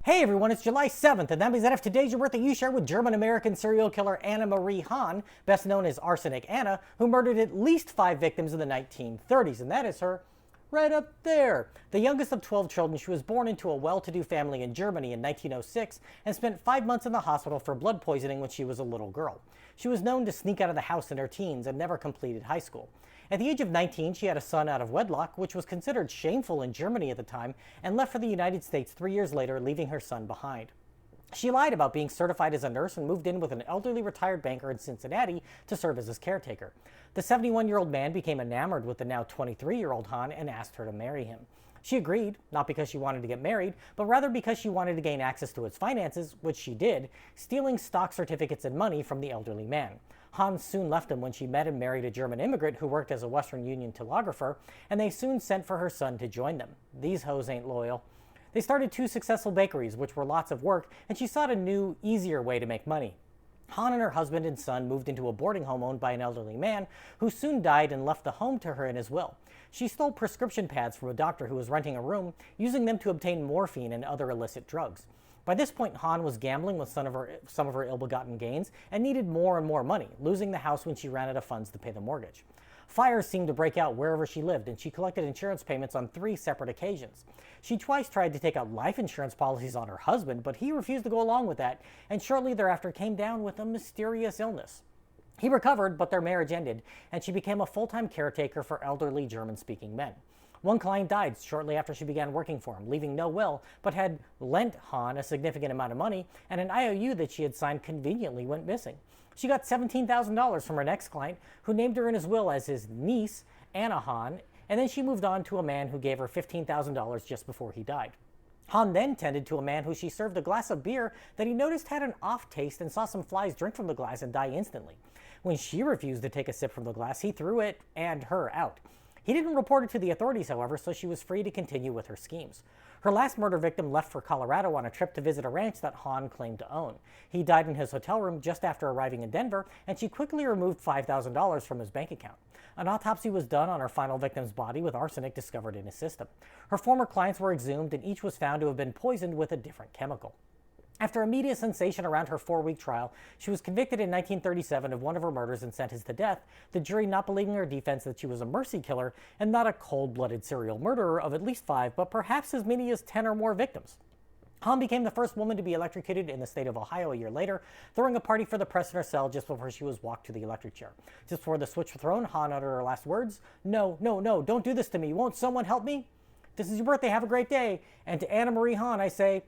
Hey everyone, it's July 7th, and that means that if today's your birthday, you share with German-American serial killer Anna Marie Hahn, best known as Arsenic Anna, who murdered at least 5 victims in the 1930s, and that is her right up there. The youngest of 12 children, she was born into a well-to-do family in Germany in 1906 and spent 5 months in the hospital for blood poisoning when she was a little girl. She was known to sneak out of the house in her teens and never completed high school. At the age of 19, she had a son out of wedlock, which was considered shameful in Germany at the time, and left for the United States 3 years later, leaving her son behind. She lied about being certified as a nurse and moved in with an elderly retired banker in Cincinnati to serve as his caretaker. The 71-year-old man became enamored with the now 23-year-old Hahn and asked her to marry him. She agreed, not because she wanted to get married, but rather because she wanted to gain access to his finances, which she did, stealing stock certificates and money from the elderly man. Hahn soon left him when she met and married a German immigrant who worked as a Western Union telegrapher, and they soon sent for her son to join them. These hoes ain't loyal. They started 2 successful bakeries, which were lots of work, and she sought a new, easier way to make money. Hahn and her husband and son moved into a boarding home owned by an elderly man who soon died and left the home to her in his will. She stole prescription pads from a doctor who was renting a room, using them to obtain morphine and other illicit drugs. By this point, Hahn was gambling with some of her ill-begotten gains and needed more and more money, losing the house when she ran out of funds to pay the mortgage. Fires seemed to break out wherever she lived, and she collected insurance payments on 3 separate occasions. She twice tried to take out life insurance policies on her husband, but he refused to go along with that, and shortly thereafter came down with a mysterious illness. He recovered, but their marriage ended, and she became a full-time caretaker for elderly German-speaking men. One client died shortly after she began working for him, leaving no will, but had lent Hahn a significant amount of money, and an IOU that she had signed conveniently went missing. She got $17,000 from her next client, who named her in his will as his niece, Anna Hahn, and then she moved on to a man who gave her $15,000 just before he died. Hahn then tended to a man who she served a glass of beer that he noticed had an off taste and saw some flies drink from the glass and die instantly. When she refused to take a sip from the glass, he threw it and her out. He didn't report it to the authorities, however, so she was free to continue with her schemes. Her last murder victim left for Colorado on a trip to visit a ranch that Hahn claimed to own. He died in his hotel room just after arriving in Denver, and she quickly removed $5,000 from his bank account. An autopsy was done on her final victim's body with arsenic discovered in his system. Her former clients were exhumed, and each was found to have been poisoned with a different chemical. After a media sensation around her 4-week trial, she was convicted in 1937 of one of her murders and sentenced to death, the jury not believing her defense that she was a mercy killer and not a cold-blooded serial murderer of at least 5, but perhaps as many as 10 or more victims. Hahn became the first woman to be electrocuted in the state of Ohio a year later, throwing a party for the press in her cell just before she was walked to the electric chair. Just before the switch was thrown, Hahn uttered her last words, "No, no, no, don't do this to me. Won't someone help me? This is your birthday. Have a great day." And to Anna Marie Hahn, I say,